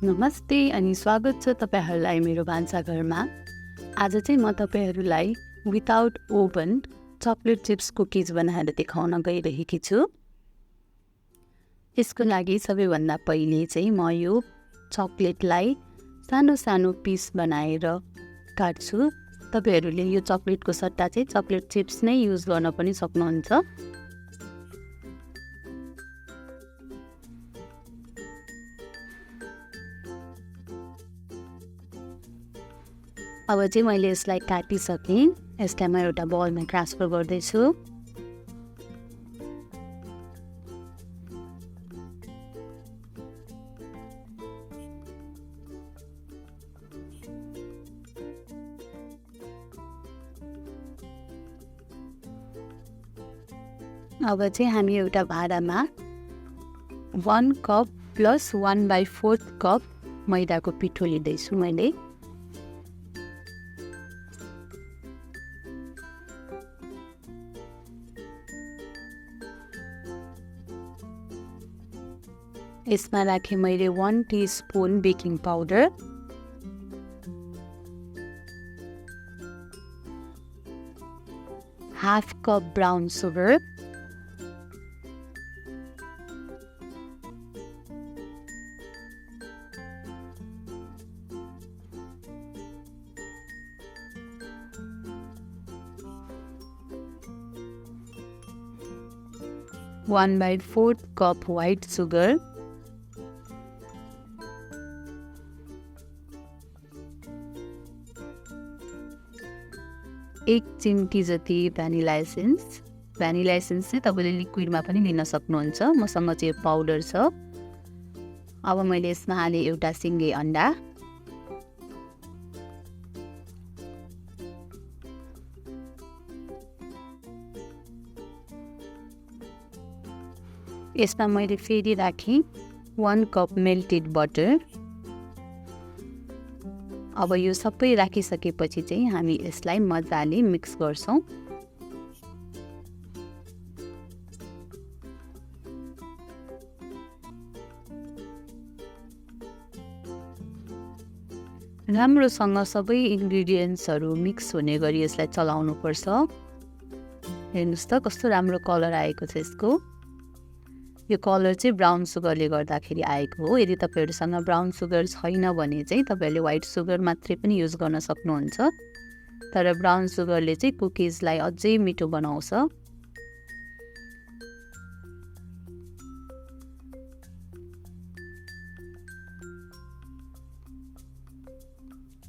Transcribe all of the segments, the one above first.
नमस्ते अनि स्वागत छ तपाईहरुलाई मेरो भान्साघरमा। आज चाहिँ म तपाईहरुलाई without oven chocolate chips cookies बनाएर देखाउन गइरहेकी छु। यसको लागि सबैभन्दा पहिले चाहिँ म यो चकलेटलाई सानो सानो पिस बनाएर काट्छु। तपाईहरुले यो चकलेटको सट्टा चाहिँ चकलेट चिप्स नै युज गर्न पनि सक्नुहुन्छ। अब चाहिँ मैले यसलाई काटिसकेँ। यसलाई म एउटा बलमा ट्रान्सफर गर्दैछु। अब चाहिँ हामी एउटा भाँडामा 1 कप प्लस 1/4 कप मैदाको पिठो लिँदैछु मैले। यसमा राखेँ मैले 1 teaspoon baking powder, half cup brown sugar, one by 4 cup white sugar, एक चिम्टी जति भ्यानिला एसेन्स। भ्यानिला एसेन्स चाहिँ तपाईले लिक्विडमा पनि लिन सक्नुहुन्छ। मसँग चाहिँ पाउडर छ। अब मैले यसमा हालेँ एउटा सिङ्गे अन्डा, यसमा मैले फेरि राखेँ 1 कप मेल्टेड बटर। अब यो सबै राखिसकेपछि चाहिँ हामी यसलाई मजाले मिक्स गर्छौं। राम्रोसँग सबै इन्ग्रेडियन्ट्सहरु मिक्स हुने गरी यसलाई चलाउनु पर्छ। हेर्नुस् त कस्तो राम्रो कलर आएको छ यसको। यो कलर चाहिँ ब्राउन सुगरले गर्दाखेरि आएको हो। यदि तपाईहरुसँग ब्राउन सुगर छैन भने चाहिँ तपाईहरुले व्हाइट सुगर मात्रै पनि युज गर्न सक्नुहुन्छ। तर ब्राउन सुगरले चाहिँ कुकिजलाई अझै मिठो बनाउँछ।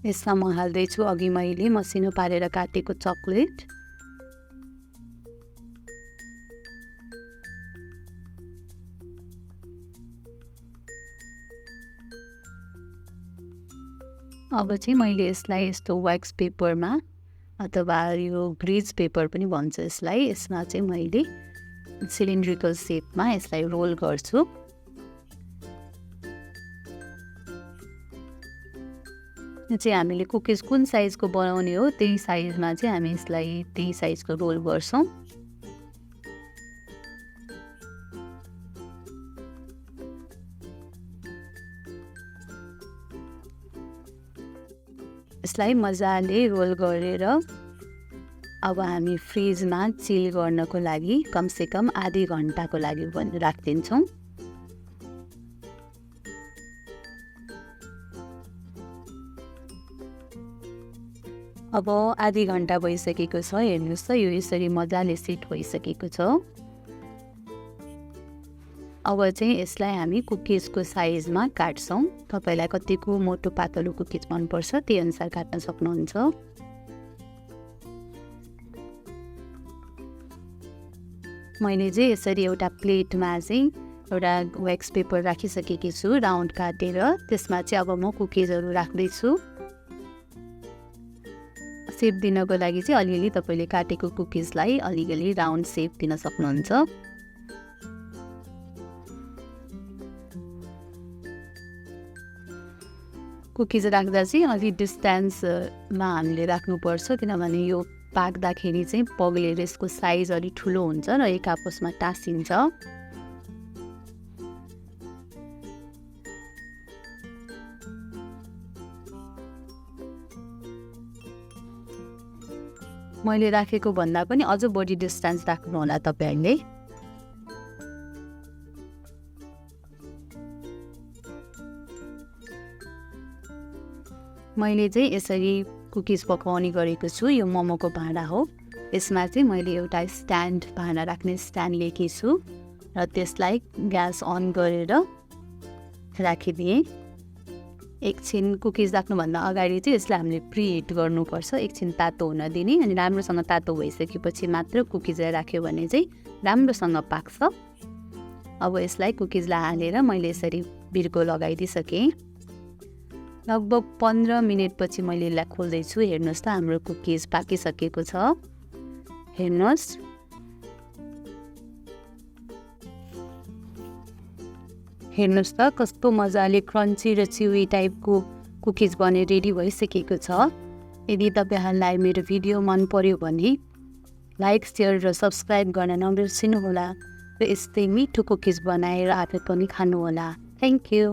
यसमा म हाल्दै छु अघि मैले मसिनो पारेर काटेको चकलेट। अब चाहिँ मैले यसलाई यस्तो व्याक्स पेपरमा अथवा यो ग्रीज पेपर पनि भन्छ यसलाई, यसमा चाहिँ मैले सिलिन्ड्रिकल शेपमा यसलाई रोल गर्छु। यो चाहिँ हामीले कुकिज कुन साइजको बनाउने हो त्यही साइजमा चाहिँ हामी यसलाई त्यही साइजको रोल गर्छौं। यसलाई मजाले रोल गरेर अब हामी फ्रिजमा चिल गर्नको लागि कमसे कम आधी घण्टाको लागि राख्दिन्छौं। अब आधी घण्टा भइसकेको छ। हेर्नुस् त यो यसरी मजाले सेट भइसकेको छ। अब चाहिँ यसलाई हामी कुकिजको साइजमा काट्छौं। तपाईलाई कतिको मोटो पातलो कुकिज मन पर्छ त्यही अनुसार काट्न सक्नुहुन्छ। मैले चाहिँ यसरी एउटा प्लेटमा चाहिँ एउटा व्याक्स पेपर राखिसकेकी छु राउन्ड काटेर। त्यसमा चाहिँ अब म कुकिजहरु राख्दै छु। शेप दिनको लागि चाहिँ अलिअलि तपाईले काटेको कुकिजलाई अलिअलि राउन्ड शेप दिन सक्नुहुन्छ। कुकिज राख्दा चाहिँ अलि डिस्टेन्समा हामीले राख्नुपर्छ, किनभने यो पाक्दाखेरि चाहिँ पग्लेर यसको साइज अलि ठुलो हुन्छ र एक आपसमा टाँसिन्छ। मैले राखेको भन्दा पनि अझ बढी डिस्टेन्स राख्नु होला तपाईहरुले। मैले चाहिँ यसरी कुकिज पकाउने गरेको छु। यो मोमोको भाँडा हो। यसमा चाहिँ मैले एउटा स्ट्यान्ड भाँडा राख्ने स्ट्यान्ड लिएकी छु र त्यसलाई ग्यास अन गरेर राखिदिएँ। एकछिन कुकिज राख्नुभन्दा अगाडि चाहिँ यसलाई हामीले प्रिहिट गर्नुपर्छ। एकछिन तातो हुन दिने अनि राम्रोसँग तातो भइसकेपछि मात्र कुकिजलाई राख्यो भने चाहिँ राम्रोसँग पाक्छ। अब यसलाई कुकिजलाई हालेर मैले यसरी बिर्को लगाइदिइसकेँ। लगभग 15 मिनेटपछि मैले यसलाई खोल्दैछु। हेर्नुहोस् त हाम्रो कुकिज पाकिसकेको छ। हेर्नुहोस्, हेर्नुहोस् त कस्तो मजाले क्रन्ची र चिवी टाइपको कुकिज बने रेडी भइसकेको छ। यदि तपाईहरुलाई मेरो भिडियो मन पर्यो भने लाइक, शेयर र सब्स्क्राइब गर्न नबिर्सिनुहोला र यस्तै मिठो कुकिज बनाएर आफै पनि खानुहोला। Thank you.